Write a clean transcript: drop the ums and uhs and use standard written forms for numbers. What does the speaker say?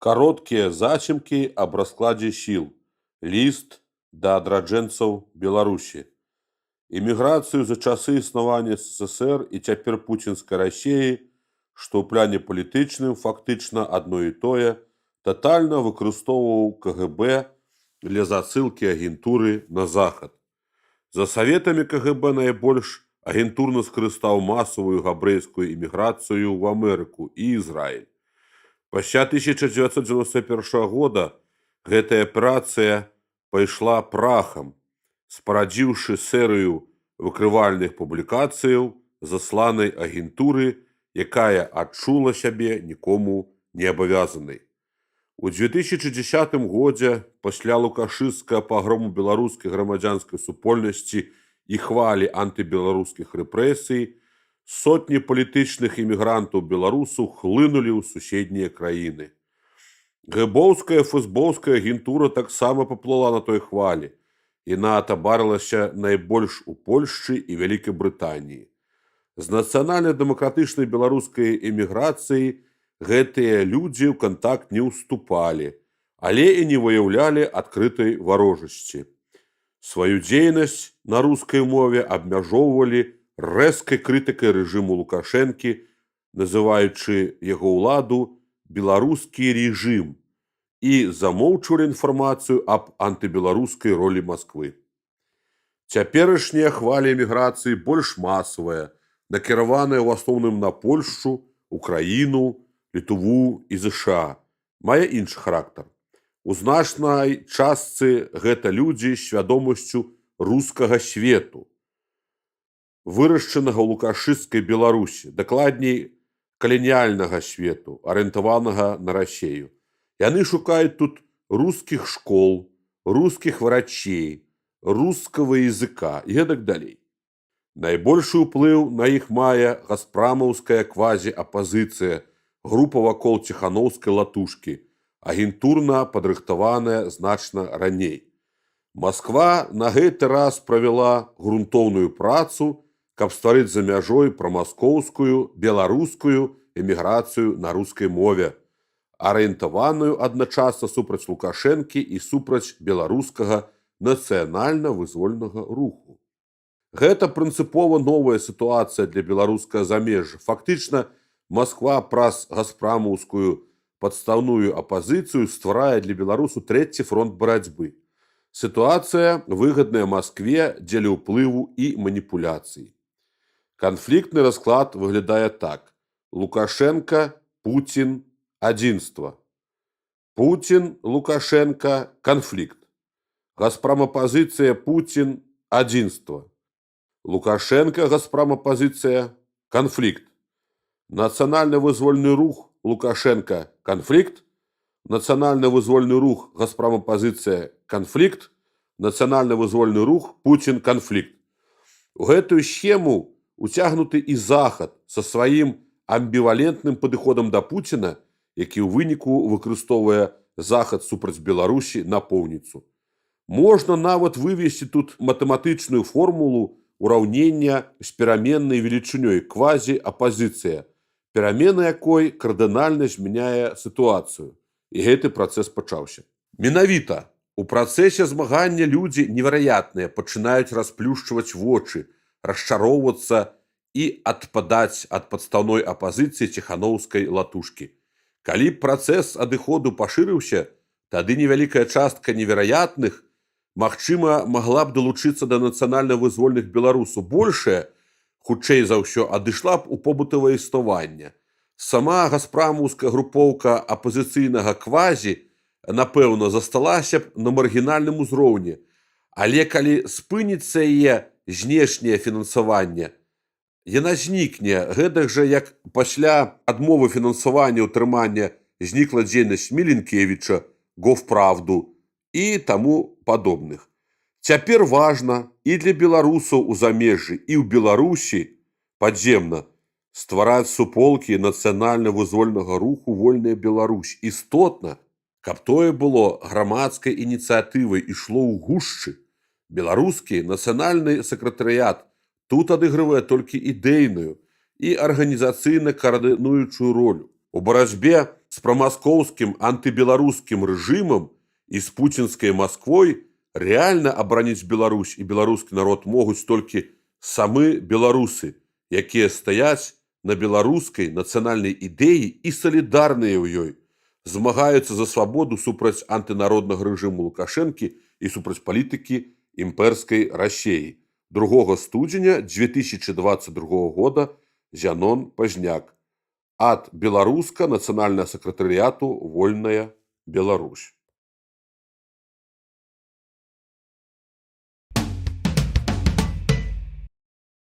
Кароткія зачымкі аб раскладзе сіл. Ліст да адраджэнцаў Беларусі. Эміграцыю за часы існавання СССР і цяпер пуцінскай Расіі, што ў пляне палітычным фактычна адно і тое, татальна выкарыстоўваў КГБ для засылкі агентуры на захад. За саветамі КГБ найбольш агентурна скарыстаў масавую габрэйскую эміграцыю ў Амерыку і Ізраіль. Пасля 1991 года гэтая аперацыя пайшла прахам, спарадзіўшы серыю выкрывальных публікацыяў засланай агентуры, якая адчула сябе нікому не абавязанай. У 2010 годзе, пасля лукашысцкага пагрому беларускай грамадзянскай супольнасці і хвалі антыбеларускіх рэпрэсій, сотні палітычных эмігрантаў-беларусаў хлынулі ў суседнія краіны. Гэбоўская фэсбоўская агентура таксама паплыла на той хвалі. Яна атабарылася найбольш у Польшчы і Вялікай Брытаніі. З нацыянальна-дэмакратычнай беларускай эміграцыі гэтыя людзі ў кантакт не ўступалі, але і не выяўлялі адкрытай варожасці. Сваю дзейнасць на рускай мове абмяжоўвалі рэзкай крытыкай рэжыму Лукашэнкі, называючы яго ўладу беларускі рэжым, і замоўчвалі інфармацыю аб антыбеларускай ролі Масквы. Цяперашняя хваля эміграцыі больш масавая, накіраваная ў асноўным на Польшчу, Украіну, Літву і ЗША, мае іншы характар. У значнай частцы гэта людзі з свядомасцю рускага свету, вырашчанага ў лукашысцкай Беларусі, дакладней каланіяльнага свету, арыентаванага на Расею. Яны шукаюць тут рускіх школ, рускіх врачей, рускага языка і гэтак далей. Найбольшы ўплыў на іх мае газпрамаўская квазі-апазіцыя, група вакол ціханаўскай латушкі, агентурна падрыхтаваная значна раней. Масква на гэты раз правяла грунтоўную працу, каб стварыць за мяжой прамаскоўскую, беларускую эміграцыю на рускай мове, арыентаваную адначасна супраць Лукашэнкі і супраць беларускага нацыянальна-вызвольнага руху. Гэта прынцыпова новая сітуацыя для беларускага замежжа. Фактычна, Масква праз газпрамаўскую падстаўную апазіцыю стварае для беларусу трэці фронт барацьбы. Сітуацыя выгадная Маскве дзеля ўплыву і маніпуляцый. Канфліктны расклад выглядае так. Лукашенко, Путин, адзінства. Путин, Лукашенко, канфлікт. Газпрамапазіцыя, Путин, адзінства. Лукашенко, газпрамапазіцыя, канфлікт. Нацыянальна-вызвольны рух Лукашенко, канфлікт. Нацыянальна-вызвольны рух газпрамапазіцыя, канфлікт. Нацыянальна-вызвольны рух Путин, канфлікт. У гэтую схему уцягнуты і Захад са сваім амбівалентным падыходам да Пуціна, які ў выніку выкарыстоўвае Захад супраць Беларусі напоўніцу. Можна нават вывесці тут матэматычную формулу ураўнення з пераменнай велічынёй квазі-апазіцыя, перамена якой кардынальна змяняе сітуацыю. І гэты працэс пачаўся. Менавіта у працэсе змагання людзі невераятныя пачынаюць расплюшчваць вочы, расчароўвацца і адпадаць ад падстаўной апазіцыі ціханаўскай латушкі. Калі б працэс адыходу пашырыўся, тады невялікая частка невераятных, магчыма, магла б далучыцца да нацыянальна-вызвольных беларусаў. Большая, хутчэй за ўсё, адышла б у побытавае існаванне. Сама газпрамаўская групоўка апазіцыйнага квазі, напэўна, засталася б на маргінальным узроўні. Але калі спыніцца яе знешняе фінансаванне, яна знікне, гэтак жа, як пасля адмовы фінансавання ўтрымання знікла дзейнасць Міленкевіча, Гофправду і таму падобных. Цяпер важна і для беларусаў у замежжы, і ў Беларусі падземна ствараць суполкі нацыянальна-вызвольнага руху «Вольная Беларусь». Істотна, каб тое было грамадскай ініцыятывай, ішло ў гушчы. Беларускі нацыянальны сакратарыят тут адыгрывае толькі ідэйную і арганізацыйна каардынуючую ролю. У барацьбе з прамаскоўскім антыбеларускім рэжымам і з пуцінскай Масквой рэальна абараніць Беларусь і беларускі народ могуць толькі самы беларусы, якія стаяць на беларускай нацыянальнай ідэі і салідарныя ў ёй, змагаюцца за свабоду супраць антынароднага рэжыму Лукашэнкі і супраць палітыкі імперскай Расіі. 2 студзеня 2022 года Зянон Пазняк. Ад Беларуска нацыянальнага сакратарыяту «Вольная Беларусь».